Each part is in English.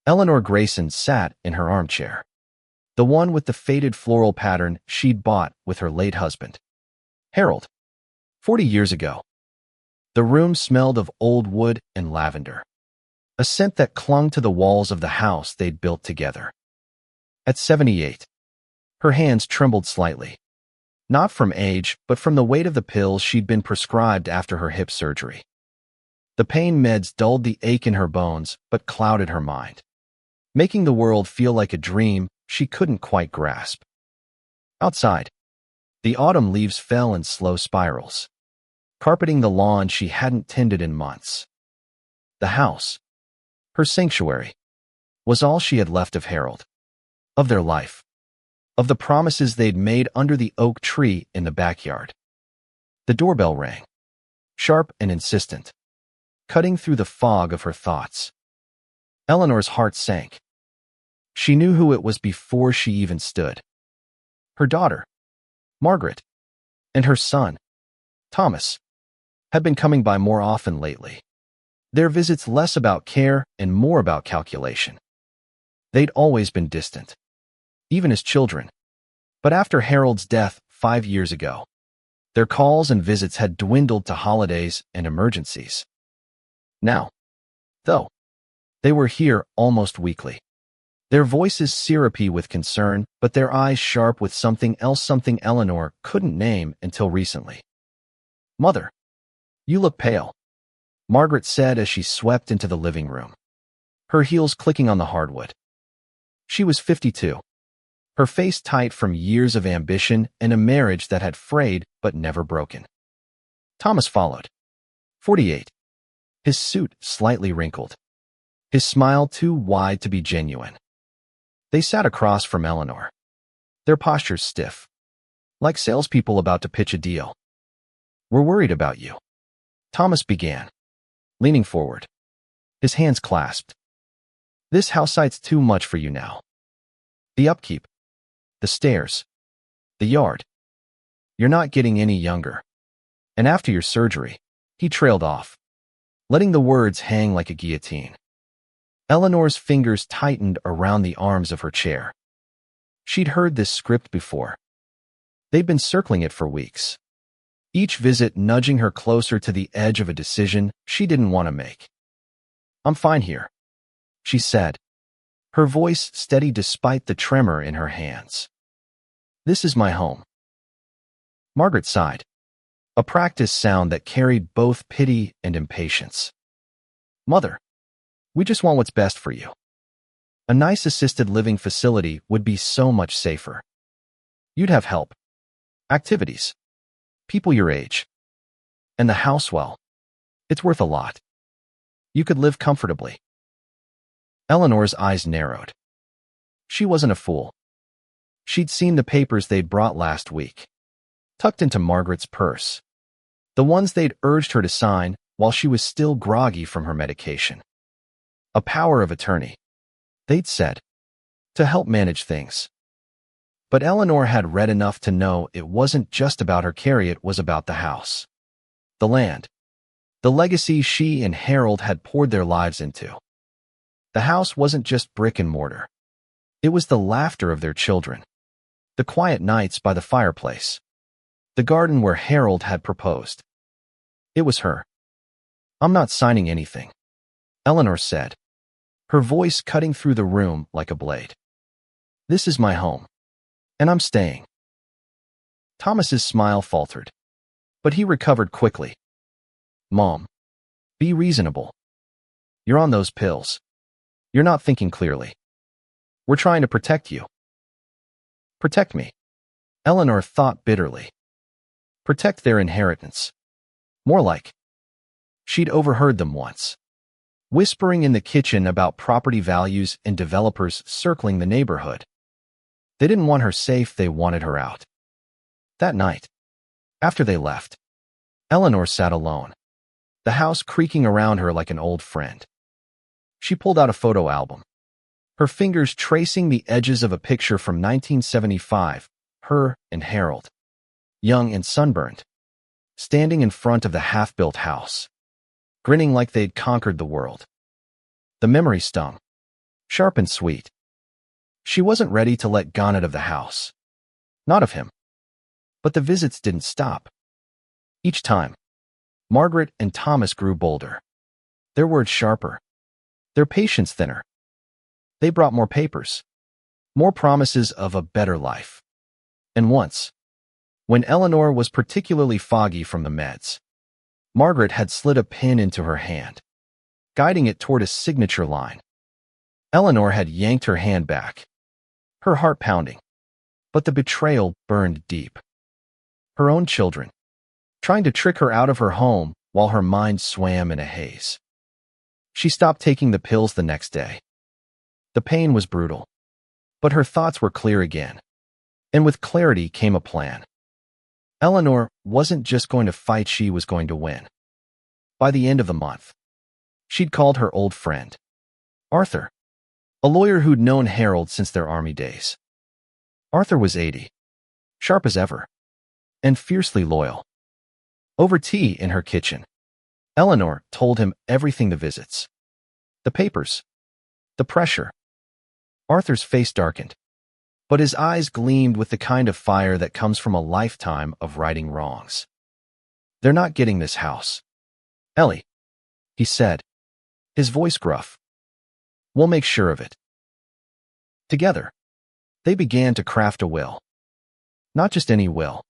Eleanor Grayson sat in her armchair, the one with the faded floral pattern she'd bought with her late husband, Harold, 40 years ago. The room smelled of old wood and lavender, a scent that clung to the walls of the house they'd built together. At 78, her hands trembled slightly, not from age, but from the weight of the pills she'd been prescribed after her hip surgery. The pain meds dulled the ache in her bones, but clouded her mind, making the world feel like a dream she couldn't quite grasp. Outside, the autumn leaves fell in slow spirals, carpeting the lawn she hadn't tended in months. The house, her sanctuary, was all she had left of Harold, of their life, of the promises they'd made under the oak tree in the backyard. The doorbell rang, sharp and insistent, cutting through the fog of her thoughts. Eleanor's heart sank. She knew who it was before she even stood. Her daughter, Margaret, and her son, Thomas, had been coming by more often lately, their visits less about care and more about calculation. They'd always been distant, even as children, but after Harold's death 5 years ago, their calls and visits had dwindled to holidays and emergencies. Now, though, they were here almost weekly, their voices syrupy with concern, but their eyes sharp with something else, something Eleanor couldn't name until recently. "Mother, you look pale," Margaret said as she swept into the living room, her heels clicking on the hardwood. She was 52, her face tight from years of ambition and a marriage that had frayed but never broken. Thomas followed, 48, his suit slightly wrinkled, his smile too wide to be genuine. They sat across from Eleanor, their postures stiff, like salespeople about to pitch a deal. "We're worried about you," Thomas began, leaning forward, his hands clasped. "This house site's too much for you now. The upkeep, the stairs, the yard. You're not getting any younger. And after your surgery," he trailed off, letting the words hang like a guillotine. Eleanor's fingers tightened around the arms of her chair. She'd heard this script before. They'd been circling it for weeks, each visit nudging her closer to the edge of a decision she didn't want to make. "I'm fine here," she said, her voice steady despite the tremor in her hands. "This is my home." Margaret sighed, a practiced sound that carried both pity and impatience. "Mother, we just want what's best for you. A nice assisted living facility would be so much safer. You'd have help, activities, people your age. And the house, well, it's worth a lot. You could live comfortably." Eleanor's eyes narrowed. She wasn't a fool. She'd seen the papers they'd brought last week, tucked into Margaret's purse, the ones they'd urged her to sign while she was still groggy from her medication. A power of attorney, they'd said, to help manage things. But Eleanor had read enough to know it wasn't just about her care, it was about the house, the land, the legacy she and Harold had poured their lives into. The house wasn't just brick and mortar. It was the laughter of their children, the quiet nights by the fireplace, the garden where Harold had proposed. It was her. "I'm not signing anything," Eleanor said, her voice cutting through the room like a blade. "This is my home, and I'm staying." Thomas's smile faltered, but he recovered quickly. "Mom, be reasonable. You're on those pills. You're not thinking clearly. We're trying to protect you." "Protect me," Eleanor thought bitterly. Protect their inheritance. More like. She'd overheard them once, whispering in the kitchen about property values and developers circling the neighborhood. They didn't want her safe, they wanted her out. That night, after they left, Eleanor sat alone, the house creaking around her like an old friend. She pulled out a photo album, her fingers tracing the edges of a picture from 1975, her and Harold, young and sunburned, standing in front of the half-built house, grinning like they'd conquered the world. The memory stung, sharp and sweet. She wasn't ready to let go of the house. Not of him. But the visits didn't stop. Each time, Margaret and Thomas grew bolder. Their words sharper. Their patience thinner. They brought more papers. More promises of a better life. And once, when Eleanor was particularly foggy from the meds, Margaret had slid a pin into her hand, guiding it toward a signature line. Eleanor had yanked her hand back, her heart pounding, but the betrayal burned deep. Her own children, trying to trick her out of her home while her mind swam in a haze. She stopped taking the pills the next day. The pain was brutal, but her thoughts were clear again, and with clarity came a plan. Eleanor wasn't just going to fight, she was going to win. By the end of the month, she'd called her old friend, Arthur, a lawyer who'd known Harold since their army days. Arthur was 80, sharp as ever, and fiercely loyal. Over tea in her kitchen, Eleanor told him everything: the visits, the papers, the pressure. Arthur's face darkened, but his eyes gleamed with the kind of fire that comes from a lifetime of righting wrongs. "They're not getting this house, Ellie," he said, his voice gruff. "We'll make sure of it." Together, they began to craft a will. Not just any will,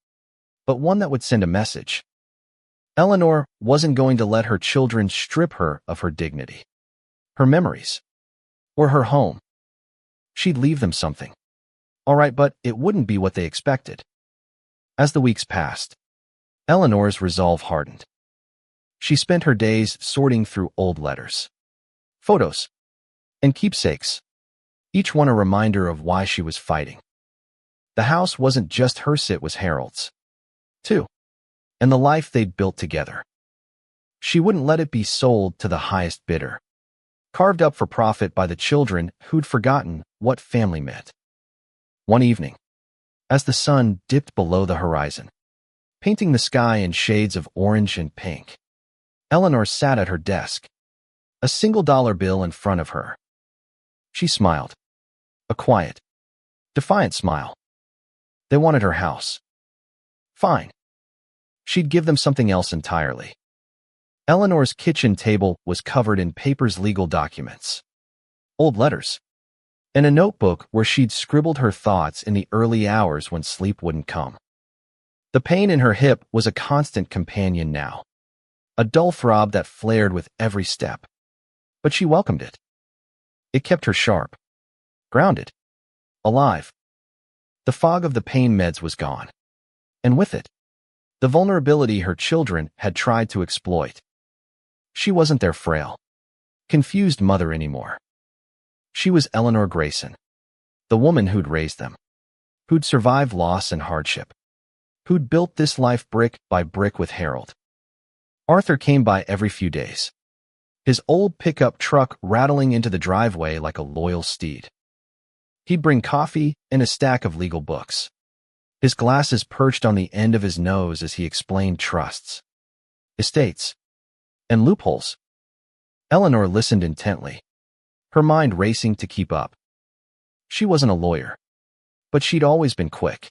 but one that would send a message. Eleanor wasn't going to let her children strip her of her dignity, her memories, or her home. She'd leave them something. All right, but it wouldn't be what they expected. As the weeks passed, Eleanor's resolve hardened. She spent her days sorting through old letters, photos, and keepsakes, each one a reminder of why she was fighting. The house wasn't just hers, it was Harold's, too, and the life they'd built together. She wouldn't let it be sold to the highest bidder, carved up for profit by the children who'd forgotten what family meant. One evening, as the sun dipped below the horizon, painting the sky in shades of orange and pink, Eleanor sat at her desk, a $1 bill in front of her. She smiled, a quiet, defiant smile. They wanted her house. Fine. She'd give them something else entirely. Eleanor's kitchen table was covered in papers, legal documents, old letters, and a notebook where she'd scribbled her thoughts in the early hours when sleep wouldn't come. The pain in her hip was a constant companion now, a dull throb that flared with every step. But she welcomed it. It kept her sharp, grounded, alive. The fog of the pain meds was gone, and with it, the vulnerability her children had tried to exploit. She wasn't their frail, confused mother anymore. She was Eleanor Grayson, the woman who'd raised them, who'd survived loss and hardship, who'd built this life brick by brick with Harold. Arthur came by every few days, his old pickup truck rattling into the driveway like a loyal steed. He'd bring coffee and a stack of legal books, his glasses perched on the end of his nose as he explained trusts, estates, and loopholes. Eleanor listened intently, her mind racing to keep up. She wasn't a lawyer, but she'd always been quick,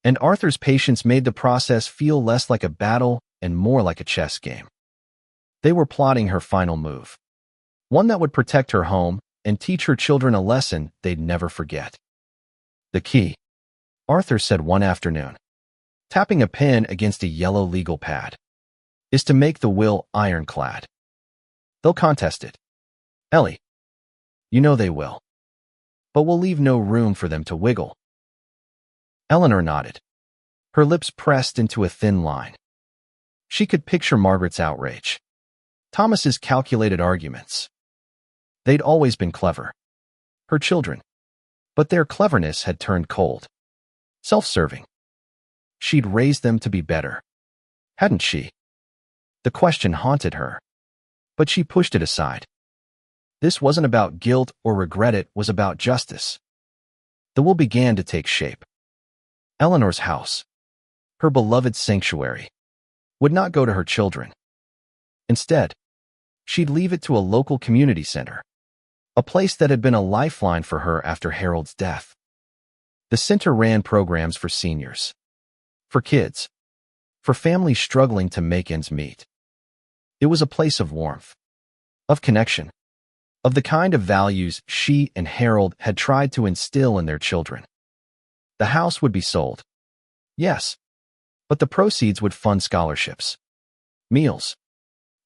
and Arthur's patience made the process feel less like a battle and more like a chess game. They were plotting her final move, one that would protect her home and teach her children a lesson they'd never forget. "The key," Arthur said one afternoon, tapping a pen against a yellow legal pad, "is to make the will ironclad. They'll contest it, Ellie. You know they will. But we'll leave no room for them to wiggle." Eleanor nodded, her lips pressed into a thin line. She could picture Margaret's outrage, Thomas's calculated arguments. They'd always been clever, her children, but their cleverness had turned cold, self-serving. She'd raised them to be better, hadn't she? The question haunted her, but she pushed it aside. This wasn't about guilt or regret, it was about justice. The will began to take shape. Eleanor's house, her beloved sanctuary, would not go to her children. Instead, she'd leave it to a local community center, a place that had been a lifeline for her after Harold's death. The center ran programs for seniors, for kids, for families struggling to make ends meet. It was a place of warmth, of connection, of the kind of values she and Harold had tried to instill in their children. The house would be sold, yes, but the proceeds would fund scholarships, meals,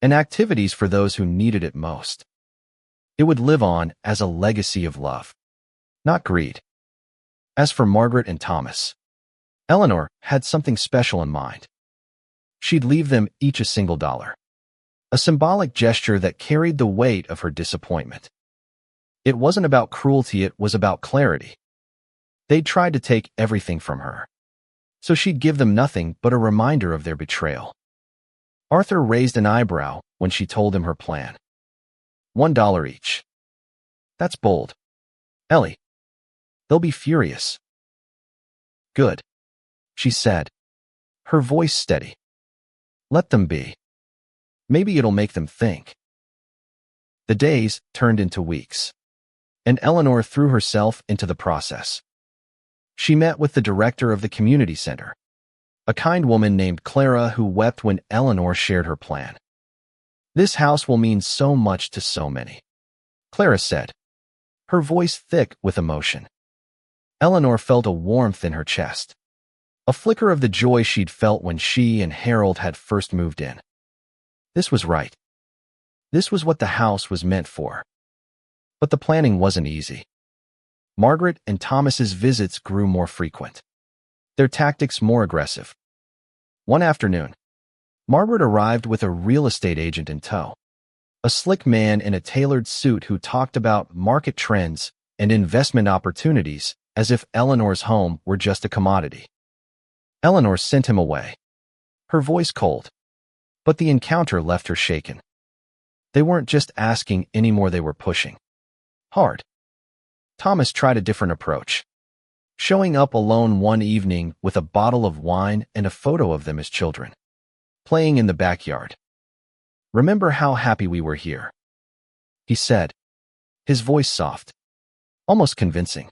and activities for those who needed it most. It would live on as a legacy of love, not greed. As for Margaret and Thomas, Eleanor had something special in mind. She'd leave them each a single dollar, a symbolic gesture that carried the weight of her disappointment. It wasn't about cruelty, it was about clarity. They'd tried to take everything from her, so she'd give them nothing but a reminder of their betrayal. Arthur raised an eyebrow when she told him her plan. $1 each. That's bold. Ellie, they'll be furious. Good, she said, her voice steady. Let them be. Maybe it'll make them think. The days turned into weeks, and Eleanor threw herself into the process. She met with the director of the community center, a kind woman named Clara who wept when Eleanor shared her plan. This house will mean so much to so many, Clara said, her voice thick with emotion. Eleanor felt a warmth in her chest, a flicker of the joy she'd felt when she and Harold had first moved in. This was right. This was what the house was meant for. But the planning wasn't easy. Margaret and Thomas's visits grew more frequent, their tactics more aggressive. One afternoon, Margaret arrived with a real estate agent in tow, a slick man in a tailored suit who talked about market trends and investment opportunities as if Eleanor's home were just a commodity. Eleanor sent him away, her voice cold, but the encounter left her shaken. They weren't just asking anymore, they were pushing hard. Thomas tried a different approach, showing up alone one evening with a bottle of wine and a photo of them as children, playing in the backyard. "Remember how happy we were here," he said, his voice soft, almost convincing.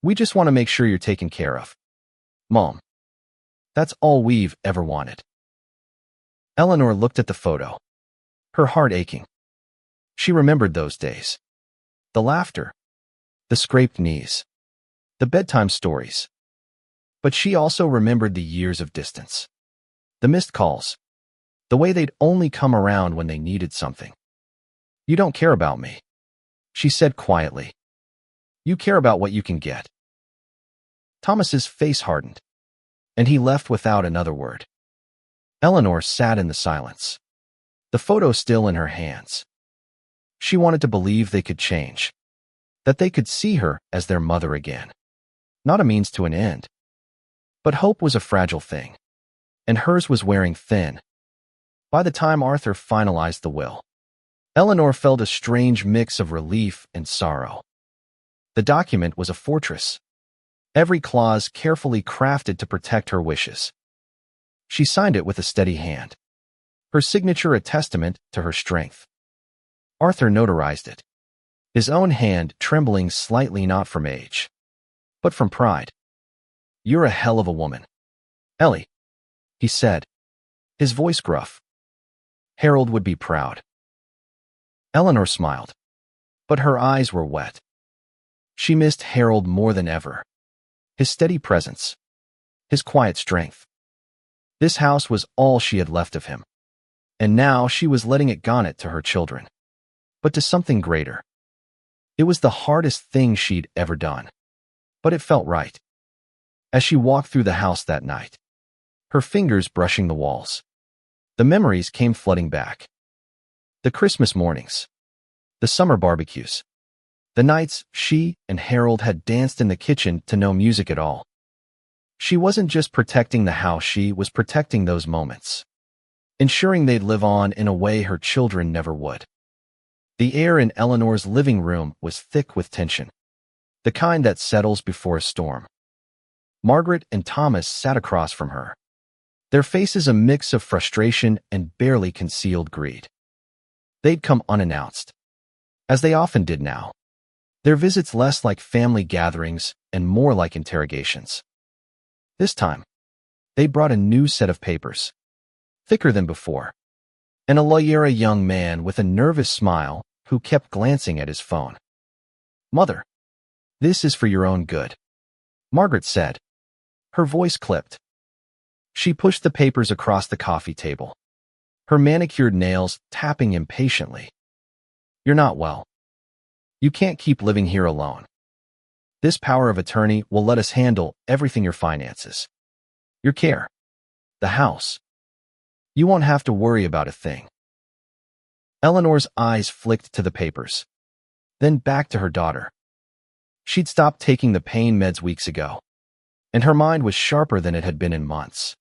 "We just want to make sure you're taken care of, Mom. That's all we've ever wanted." Eleanor looked at the photo, her heart aching. She remembered those days. The laughter, the scraped knees, the bedtime stories. But she also remembered the years of distance, the missed calls, the way they'd only come around when they needed something. "You don't care about me," she said quietly. "You care about what you can get." Thomas's face hardened, and he left without another word. Eleanor sat in the silence, the photo still in her hands. She wanted to believe they could change, that they could see her as their mother again. Not a means to an end. But hope was a fragile thing, and hers was wearing thin. By the time Arthur finalized the will, Eleanor felt a strange mix of relief and sorrow. The document was a fortress, every clause carefully crafted to protect her wishes. She signed it with a steady hand, her signature a testament to her strength. Arthur notarized it, his own hand trembling slightly, not from age, but from pride. "You're a hell of a woman, Ellie," he said, his voice gruff. "Harold would be proud." Eleanor smiled, but her eyes were wet. She missed Harold more than ever, his steady presence, his quiet strength. This house was all she had left of him, and now she was letting it gone to her children, but to something greater. It was the hardest thing she'd ever done, but it felt right. As she walked through the house that night, her fingers brushing the walls, the memories came flooding back. The Christmas mornings, the summer barbecues, the nights she and Harold had danced in the kitchen to no music at all. She wasn't just protecting the house, she was protecting those moments, ensuring they'd live on in a way her children never would. The air in Eleanor's living room was thick with tension, the kind that settles before a storm. Margaret and Thomas sat across from her, their faces a mix of frustration and barely concealed greed. They'd come unannounced, as they often did now. Their visits less like family gatherings and more like interrogations. This time, they brought a new set of papers, thicker than before, and a lawyer, a young man with a nervous smile who kept glancing at his phone. "Mother, this is for your own good," Margaret said. Her voice clipped. She pushed the papers across the coffee table, her manicured nails tapping impatiently. "You're not well. You can't keep living here alone. This power of attorney will let us handle everything: your finances, your care, the house. You won't have to worry about a thing." Eleanor's eyes flicked to the papers, then back to her daughter. She'd stopped taking the pain meds weeks ago, and her mind was sharper than it had been in months.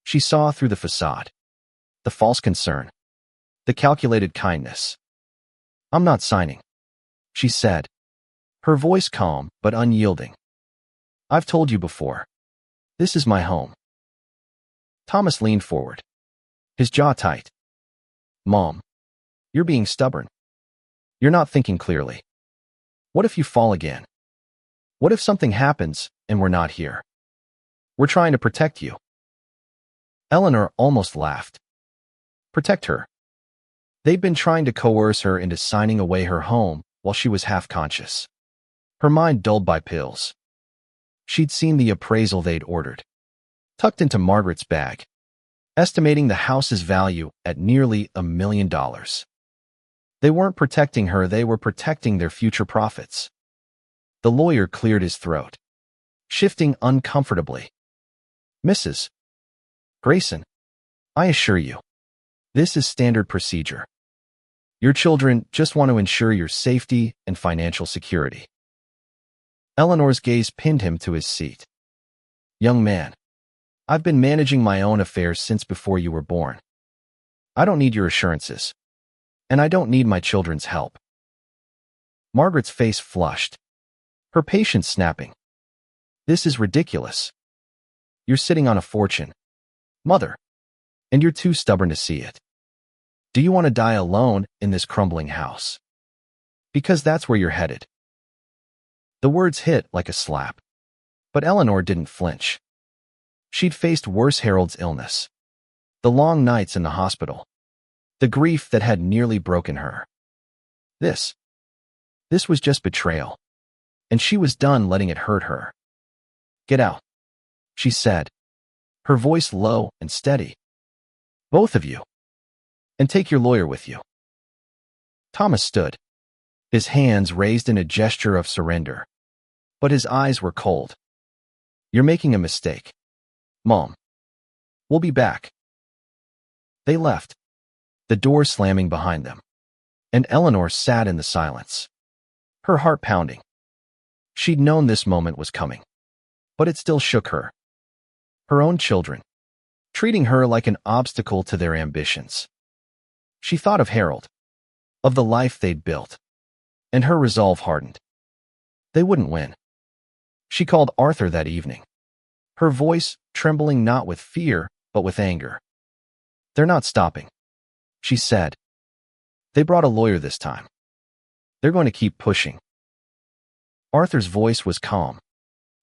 She saw through the facade, the false concern, the calculated kindness. "I'm not signing," she said, her voice calm but unyielding. "I've told you before. This is my home." Thomas leaned forward, his jaw tight. "Mom, you're being stubborn. You're not thinking clearly. What if you fall again? What if something happens and we're not here? We're trying to protect you." Eleanor almost laughed. Protect her? They'd been trying to coerce her into signing away her home while she was half conscious, her mind dulled by pills. She'd seen the appraisal they'd ordered, tucked into Margaret's bag, estimating the house's value at nearly $1 million. They weren't protecting her, they were protecting their future profits. The lawyer cleared his throat, shifting uncomfortably. "Mrs. Grayson, I assure you, this is standard procedure. Your children just want to ensure your safety and financial security." Eleanor's gaze pinned him to his seat. "Young man, I've been managing my own affairs since before you were born. I don't need your assurances, and I don't need my children's help." Margaret's face flushed, her patience snapping. "This is ridiculous. You're sitting on a fortune, Mother, and you're too stubborn to see it. Do you want to die alone in this crumbling house? Because that's where you're headed." The words hit like a slap, but Eleanor didn't flinch. She'd faced worse: Harold's illness, the long nights in the hospital, the grief that had nearly broken her. This was just betrayal, and she was done letting it hurt her. "Get out," she said, her voice low and steady. "Both of you. And take your lawyer with you." Thomas stood, his hands raised in a gesture of surrender, but his eyes were cold. "You're making a mistake, Mom. We'll be back." They left, the door slamming behind them, and Eleanor sat in the silence, her heart pounding. She'd known this moment was coming, but it still shook her. Her own children, treating her like an obstacle to their ambitions. She thought of Harold, of the life they'd built, and her resolve hardened. They wouldn't win. She called Arthur that evening, her voice trembling not with fear, but with anger. "They're not stopping," she said. "They brought a lawyer this time. They're going to keep pushing." Arthur's voice was calm,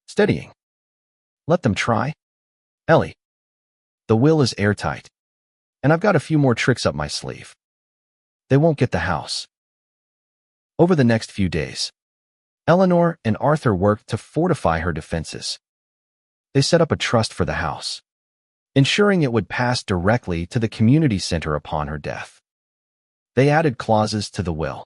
steadying. "Let them try. Ellie, the will is airtight, and I've got a few more tricks up my sleeve. They won't get the house." Over the next few days, Eleanor and Arthur worked to fortify her defenses. They set up a trust for the house, ensuring it would pass directly to the community center upon her death. They added clauses to the will,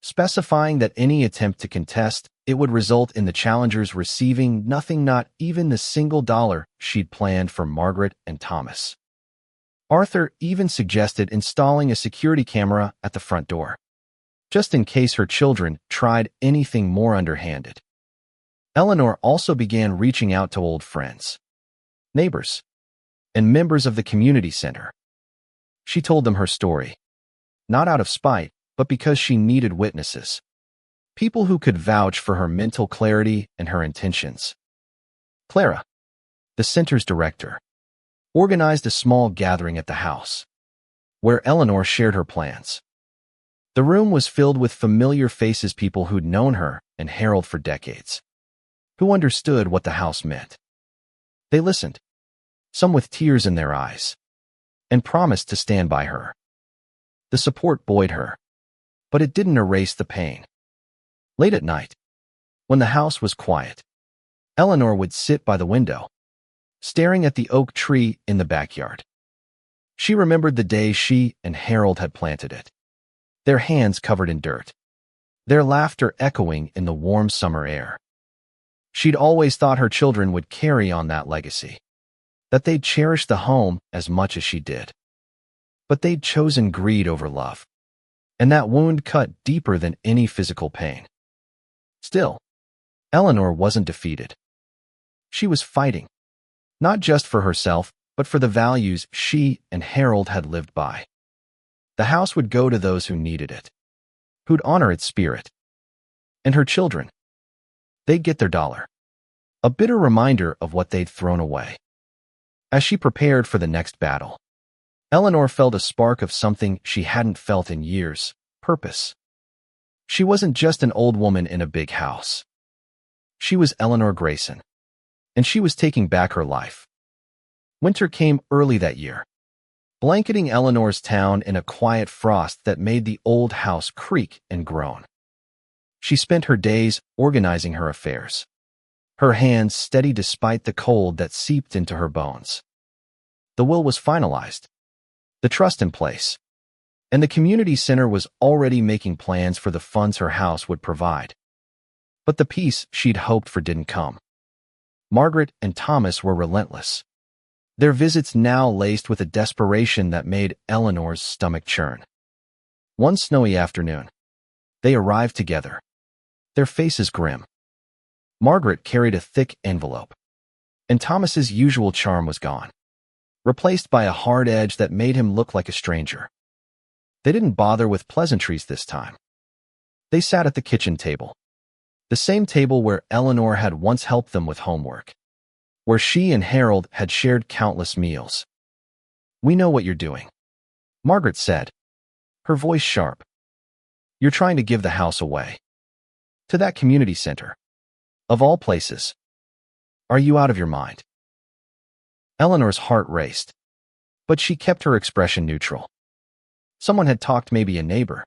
specifying that any attempt to contest it would result in the challengers receiving nothing, not even the single dollar she'd planned for Margaret and Thomas. Arthur even suggested installing a security camera at the front door, just in case her children tried anything more underhanded. Eleanor also began reaching out to old friends, neighbors, and members of the community center. She told them her story, not out of spite, but because she needed witnesses, people who could vouch for her mental clarity and her intentions. Clara, the center's director, organized a small gathering at the house, where Eleanor shared her plans. The room was filled with familiar faces, people who'd known her and Harold for decades, who understood what the house meant. They listened, some with tears in their eyes, and promised to stand by her. The support buoyed her, but it didn't erase the pain. Late at night, when the house was quiet, Eleanor would sit by the window, staring at the oak tree in the backyard. She remembered the day she and Harold had planted it, their hands covered in dirt, their laughter echoing in the warm summer air. She'd always thought her children would carry on that legacy, that they'd cherish the home as much as she did. But they'd chosen greed over love, and that wound cut deeper than any physical pain. Still, Eleanor wasn't defeated. She was fighting, not just for herself, but for the values she and Harold had lived by. The house would go to those who needed it, who'd honor its spirit. And her children, they'd get their dollar, a bitter reminder of what they'd thrown away. As she prepared for the next battle, Eleanor felt a spark of something she hadn't felt in years: purpose. She wasn't just an old woman in a big house. She was Eleanor Grayson, and she was taking back her life. Winter came early that year, blanketing Eleanor's town in a quiet frost that made the old house creak and groan. She spent her days organizing her affairs, her hands steady despite the cold that seeped into her bones. The will was finalized, the trust in place, and the community center was already making plans for the funds her house would provide. But the peace she'd hoped for didn't come. Margaret and Thomas were relentless, their visits now laced with a desperation that made Eleanor's stomach churn. One snowy afternoon, they arrived together, their faces grim. Margaret carried a thick envelope, and Thomas's usual charm was gone, replaced by a hard edge that made him look like a stranger. They didn't bother with pleasantries this time. They sat at the kitchen table, the same table where Eleanor had once helped them with homework, where she and Harold had shared countless meals. "We know what you're doing," Margaret said, her voice sharp. "You're trying to give the house away. To that community center. Of all places. Are you out of your mind?" Eleanor's heart raced, but she kept her expression neutral. Someone had talked, maybe a neighbor,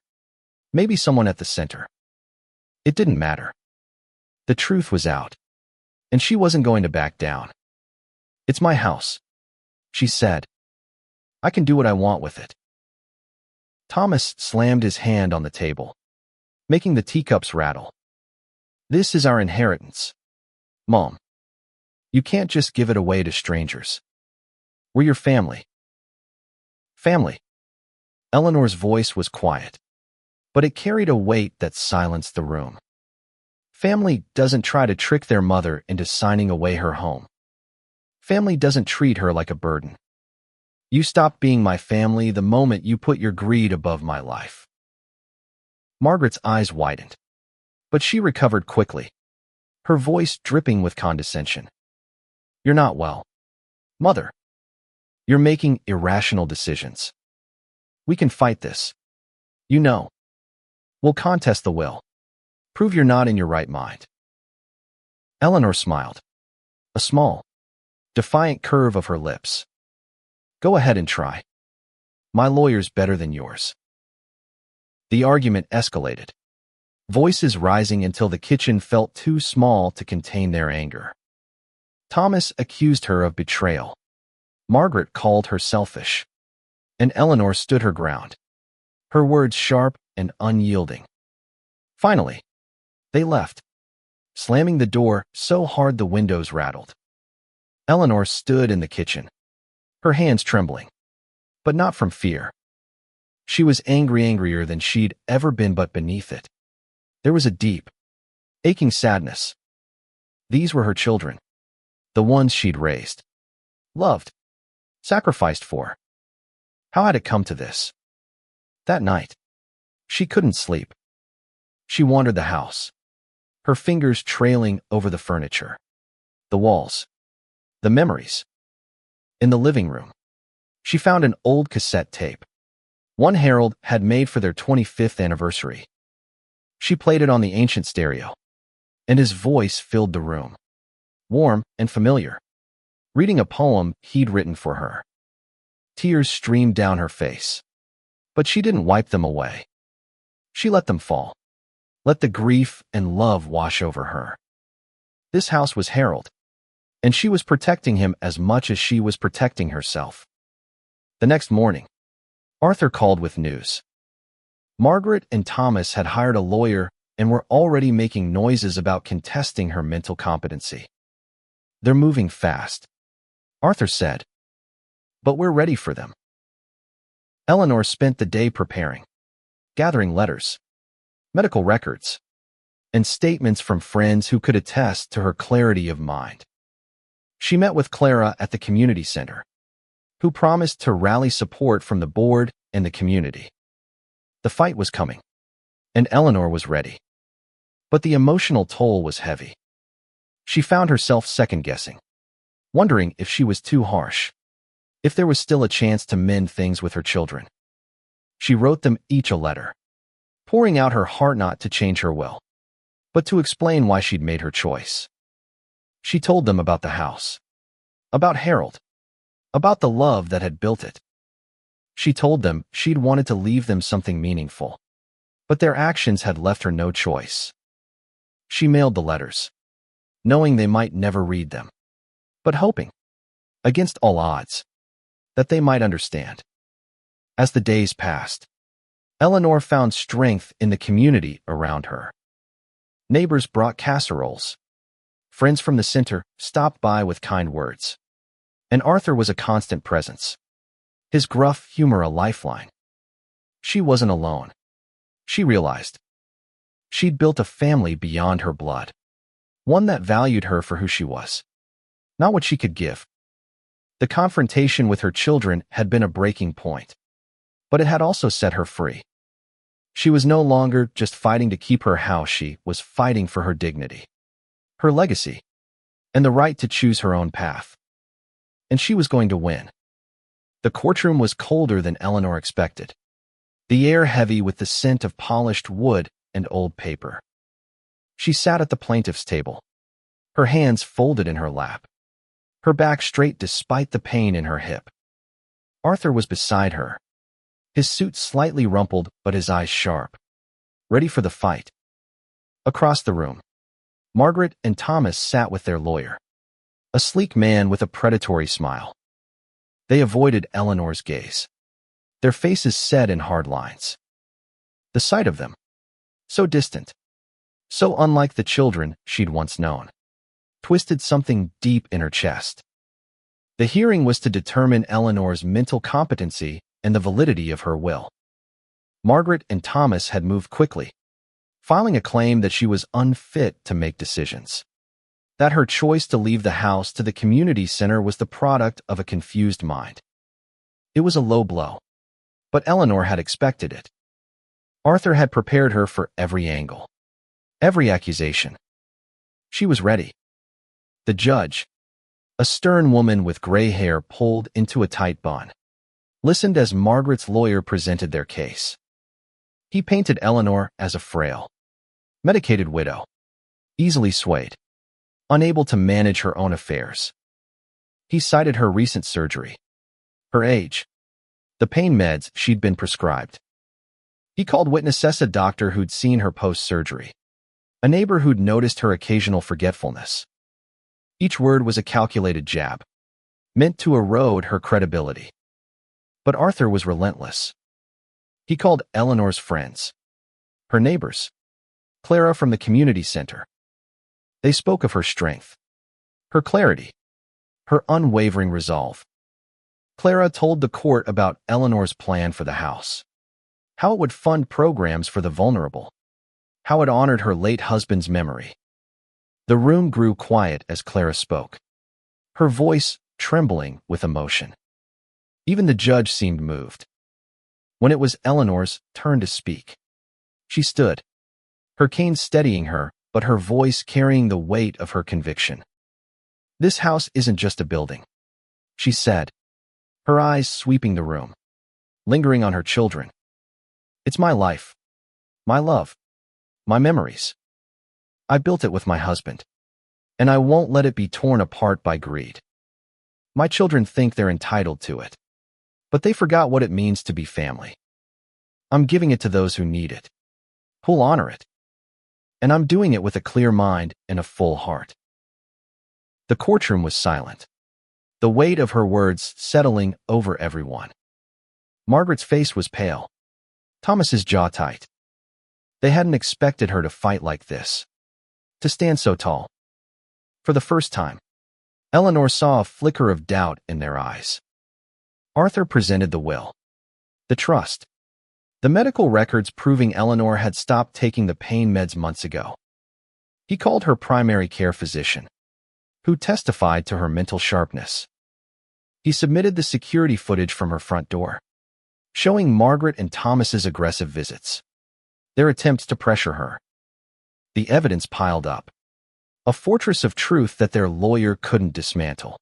maybe someone at the center. It didn't matter. The truth was out, and she wasn't going to back down. "It's my house," she said. "I can do what I want with it." Thomas slammed his hand on the table, making the teacups rattle. "This is our inheritance, Mom. You can't just give it away to strangers. We're your family." Family. Eleanor's voice was quiet, but it carried a weight that silenced the room. Family doesn't try to trick their mother into signing away her home. Family doesn't treat her like a burden. You stopped being my family the moment you put your greed above my life. Margaret's eyes widened, but she recovered quickly, her voice dripping with condescension. "You're not well, Mother. You're making irrational decisions. We can fight this. You know. We'll contest the will. Prove you're not in your right mind." Eleanor smiled, a small, defiant curve of her lips. "Go ahead and try. My lawyer's better than yours." The argument escalated, voices rising until the kitchen felt too small to contain their anger. Thomas accused her of betrayal. Margaret called her selfish, and Eleanor stood her ground, her words sharp and unyielding. Finally, they left, slamming the door so hard the windows rattled. Eleanor stood in the kitchen, her hands trembling, but not from fear. She was angrier than she'd ever been, but beneath it, there was a deep, aching sadness. These were her children, the ones she'd raised, loved, sacrificed for. How had it come to this? That night, she couldn't sleep. She wandered the house, her fingers trailing over the furniture, the walls, the memories. In the living room, she found an old cassette tape, one Harold had made for their 25th anniversary. She played it on the ancient stereo, and his voice filled the room, warm and familiar, reading a poem he'd written for her. Tears streamed down her face, but she didn't wipe them away. She let them fall. Let the grief and love wash over her. This house was Harold, and she was protecting him as much as she was protecting herself. The next morning, Arthur called with news. Margaret and Thomas had hired a lawyer and were already making noises about contesting her mental competency. They're moving fast, Arthur said, but we're ready for them. Eleanor spent the day preparing, gathering letters, medical records, and statements from friends who could attest to her clarity of mind. She met with Clara at the community center, who promised to rally support from the board and the community. The fight was coming, and Eleanor was ready. But the emotional toll was heavy. She found herself second-guessing, wondering if she was too harsh, if there was still a chance to mend things with her children. She wrote them each a letter, pouring out her heart not to change her will, but to explain why she'd made her choice. She told them about the house, about Harold, about the love that had built it. She told them she'd wanted to leave them something meaningful, but their actions had left her no choice. She mailed the letters, knowing they might never read them, but hoping, against all odds, that they might understand. As the days passed, Eleanor found strength in the community around her. Neighbors brought casseroles. Friends from the center stopped by with kind words. And Arthur was a constant presence, his gruff humor a lifeline. She wasn't alone. She realized. She'd built a family beyond her blood, one that valued her for who she was, not what she could give. The confrontation with her children had been a breaking point, but it had also set her free. She was no longer just fighting to keep her house, she was fighting for her dignity, her legacy, and the right to choose her own path. And she was going to win. The courtroom was colder than Eleanor expected, the air heavy with the scent of polished wood and old paper. She sat at the plaintiff's table, her hands folded in her lap, her back straight despite the pain in her hip. Arthur was beside her, his suit slightly rumpled but his eyes sharp, ready for the fight. Across the room, Margaret and Thomas sat with their lawyer, a sleek man with a predatory smile. They avoided Eleanor's gaze, their faces set in hard lines. The sight of them, so distant, so unlike the children she'd once known, twisted something deep in her chest. The hearing was to determine Eleanor's mental competency and the validity of her will. Margaret and Thomas had moved quickly, filing a claim that she was unfit to make decisions, that her choice to leave the house to the community center was the product of a confused mind. It was a low blow, but Eleanor had expected it. Arthur had prepared her for every angle, every accusation. She was ready. The judge, a stern woman with gray hair pulled into a tight bun, listened as Margaret's lawyer presented their case. He painted Eleanor as a frail, medicated widow, easily swayed, unable to manage her own affairs. He cited her recent surgery, her age, the pain meds she'd been prescribed. He called witnesses a doctor who'd seen her post-surgery, a neighbor who'd noticed her occasional forgetfulness. Each word was a calculated jab, meant to erode her credibility. But Arthur was relentless. He called Eleanor's friends, her neighbors, Clara from the community center. They spoke of her strength, her clarity, her unwavering resolve. Clara told the court about Eleanor's plan for the house, how it would fund programs for the vulnerable, how it honored her late husband's memory. The room grew quiet as Clara spoke, her voice trembling with emotion. Even the judge seemed moved. When it was Eleanor's turn to speak, she stood, her cane steadying her, but her voice carrying the weight of her conviction. "This house isn't just a building," she said, her eyes sweeping the room. lingering on her children. It's my life, my love, my memories. I built it with my husband, and I won't let it be torn apart by greed. My children think they're entitled to it, but they forgot what it means to be family. I'm giving it to those who need it, who'll honor it. And I'm doing it with a clear mind and a full heart. The courtroom was silent, the weight of her words settling over everyone. Margaret's face was pale, Thomas's jaw tight. They hadn't expected her to fight like this, to stand so tall. For the first time, Eleanor saw a flicker of doubt in their eyes. Arthur presented the will, the trust, the medical records proving Eleanor had stopped taking the pain meds months ago. He called her primary care physician, who testified to her mental sharpness. He submitted the security footage from her front door, showing Margaret and Thomas's aggressive visits, their attempts to pressure her. The evidence piled up, a fortress of truth that their lawyer couldn't dismantle.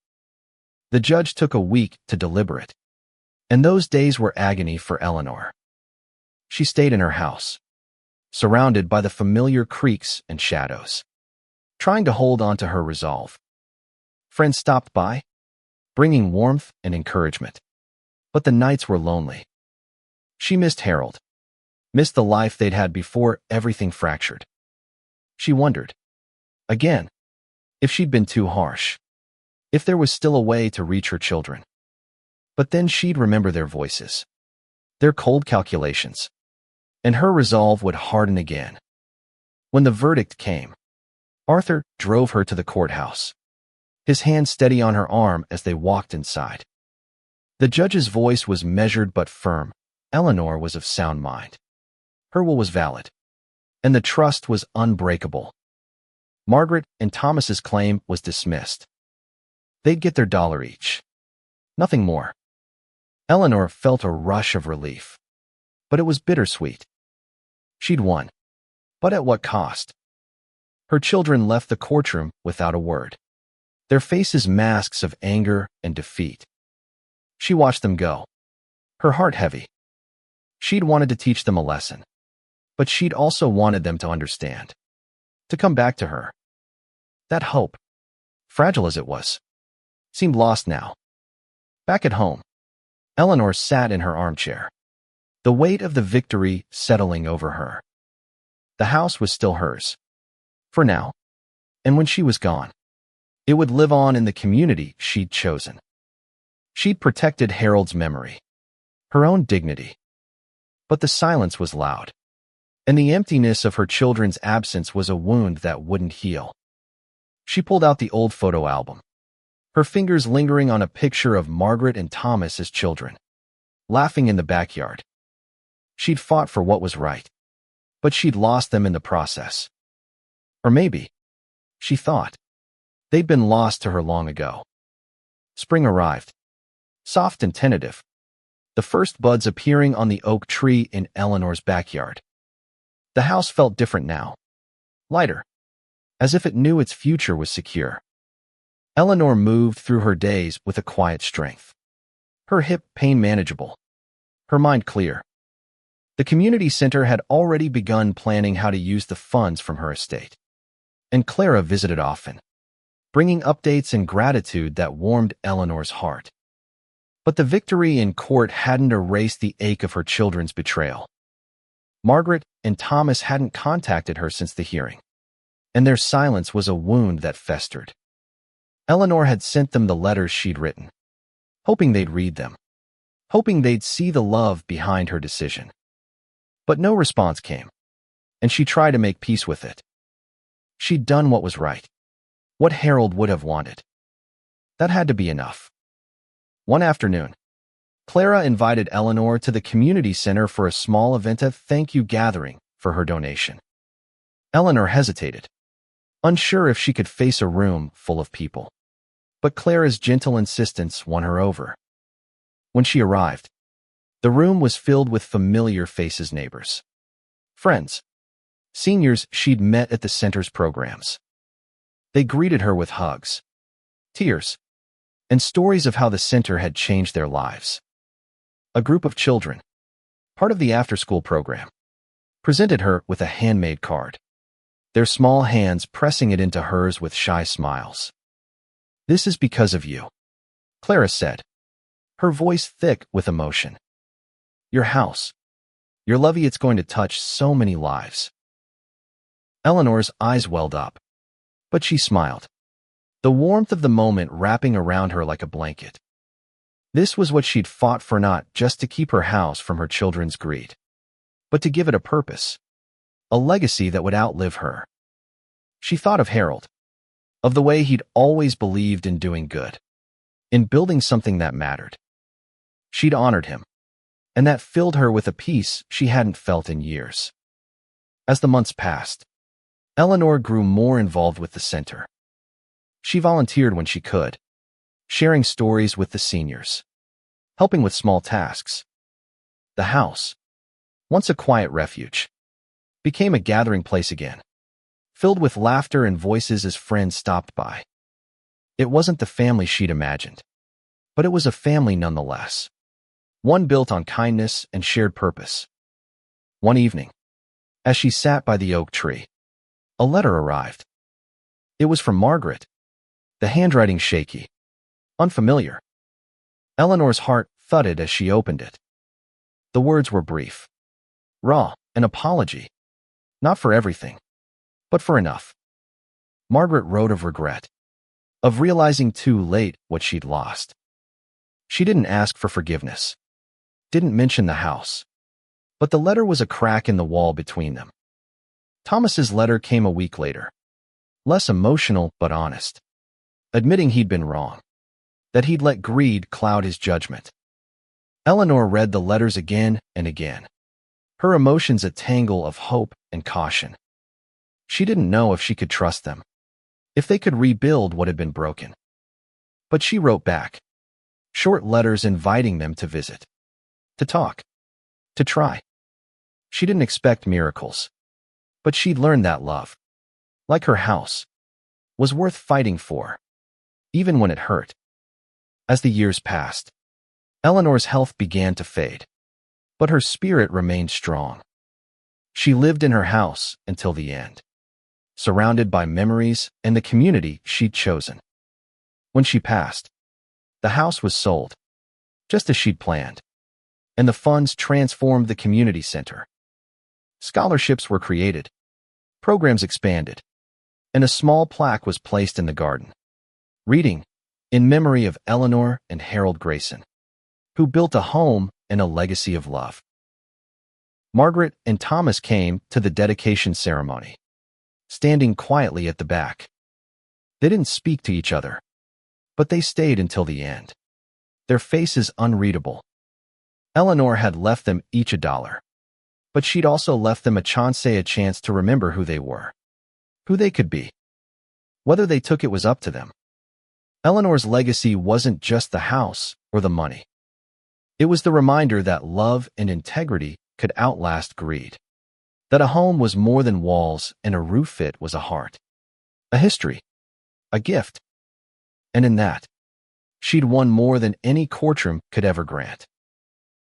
The judge took a week to deliberate, and those days were agony for Eleanor. She stayed in her house, surrounded by the familiar creaks and shadows, trying to hold on to her resolve. Friends stopped by, bringing warmth and encouragement, but the nights were lonely. She missed Harold, missed the life they'd had before everything fractured. She wondered, again, if she'd been too harsh, if there was still a way to reach her children. But then she'd remember their voices, their cold calculations, and her resolve would harden again. When the verdict came, Arthur drove her to the courthouse, his hand steady on her arm as they walked inside. The judge's voice was measured but firm. Eleanor was of sound mind. Her will was valid, and the trust was unbreakable. Margaret and Thomas's claim was dismissed. They'd get their $1 each. Nothing more. Eleanor felt a rush of relief, but it was bittersweet. She'd won, but at what cost? Her children left the courtroom without a word, their faces masks of anger and defeat. She watched them go, her heart heavy. She'd wanted to teach them a lesson, but she'd also wanted them to understand, to come back to her. That hope, fragile as it was, seemed lost now. Back at home, Eleanor sat in her armchair, the weight of the victory settling over her. The house was still hers, for now, and when she was gone, it would live on in the community she'd chosen. She'd protected Harold's memory, her own dignity. But the silence was loud, and the emptiness of her children's absence was a wound that wouldn't heal. She pulled out the old photo album, her fingers lingering on a picture of Margaret and Thomas as children, laughing in the backyard. She'd fought for what was right, but she'd lost them in the process. Or maybe, she thought, they'd been lost to her long ago. Spring arrived, soft and tentative, the first buds appearing on the oak tree in Eleanor's backyard. The house felt different now, lighter, as if it knew its future was secure. Eleanor moved through her days with a quiet strength, her hip pain manageable, her mind clear. The community center had already begun planning how to use the funds from her estate, and Clara visited often, bringing updates and gratitude that warmed Eleanor's heart. But the victory in court hadn't erased the ache of her children's betrayal. Margaret and Thomas hadn't contacted her since the hearing, and their silence was a wound that festered. Eleanor had sent them the letters she'd written, hoping they'd read them, hoping they'd see the love behind her decision. But no response came, and she tried to make peace with it. She'd done what was right, what Harold would have wanted. That had to be enough. One afternoon, Clara invited Eleanor to the community center for a small event, a thank-you gathering for her donation. Eleanor hesitated, unsure if she could face a room full of people. But Clara's gentle insistence won her over. When she arrived, the room was filled with familiar faces, neighbors, friends, seniors she'd met at the center's programs. They greeted her with hugs, tears, and stories of how the center had changed their lives. A group of children, part of the after-school program, presented her with a handmade card, their small hands pressing it into hers with shy smiles. "This is because of you," Clara said, her voice thick with emotion. "Your house. You're lucky it's going to touch so many lives." Eleanor's eyes welled up, but she smiled, the warmth of the moment wrapping around her like a blanket. This was what she'd fought for, not just to keep her house from her children's greed, but to give it a purpose, a legacy that would outlive her. She thought of Harold, of the way he'd always believed in doing good, in building something that mattered. She'd honored him, and that filled her with a peace she hadn't felt in years. As the months passed, Eleanor grew more involved with the center. She volunteered when she could, sharing stories with the seniors, helping with small tasks. The house, once a quiet refuge, became a gathering place again, filled with laughter and voices as friends stopped by. It wasn't the family she'd imagined, but it was a family nonetheless, one built on kindness and shared purpose. One evening, as she sat by the oak tree, a letter arrived. It was from Margaret, the handwriting shaky, unfamiliar. Eleanor's heart thudded as she opened it. The words were brief, raw, an apology, not for everything, but for enough. Margaret wrote of regret, of realizing too late what she'd lost. She didn't ask for forgiveness, didn't mention the house, but the letter was a crack in the wall between them. Thomas's letter came a week later, less emotional but honest, admitting he'd been wrong, that he'd let greed cloud his judgment. Eleanor read the letters again and again, her emotions a tangle of hope and caution. She didn't know if she could trust them, if they could rebuild what had been broken. But she wrote back, short letters inviting them to visit, to talk, to try. She didn't expect miracles, but she'd learned that love, like her house, was worth fighting for, even when it hurt. As the years passed, Eleanor's health began to fade, but her spirit remained strong. She lived in her house until the end, surrounded by memories and the community she'd chosen. When she passed, the house was sold, just as she'd planned, and the funds transformed the community center. Scholarships were created, programs expanded, and a small plaque was placed in the garden, reading, "In memory of Eleanor and Harold Grayson, who built a home and a legacy of love." Margaret and Thomas came to the dedication ceremony, standing quietly at the back. They didn't speak to each other, but they stayed until the end, their faces unreadable. Eleanor had left them each $1, but she'd also left them a chance to remember who they were, who they could be. Whether they took it was up to them. Eleanor's legacy wasn't just the house or the money. It was the reminder that love and integrity could outlast greed, that a home was more than walls and a roof, it was a heart, a history, a gift. And in that, she'd won more than any courtroom could ever grant.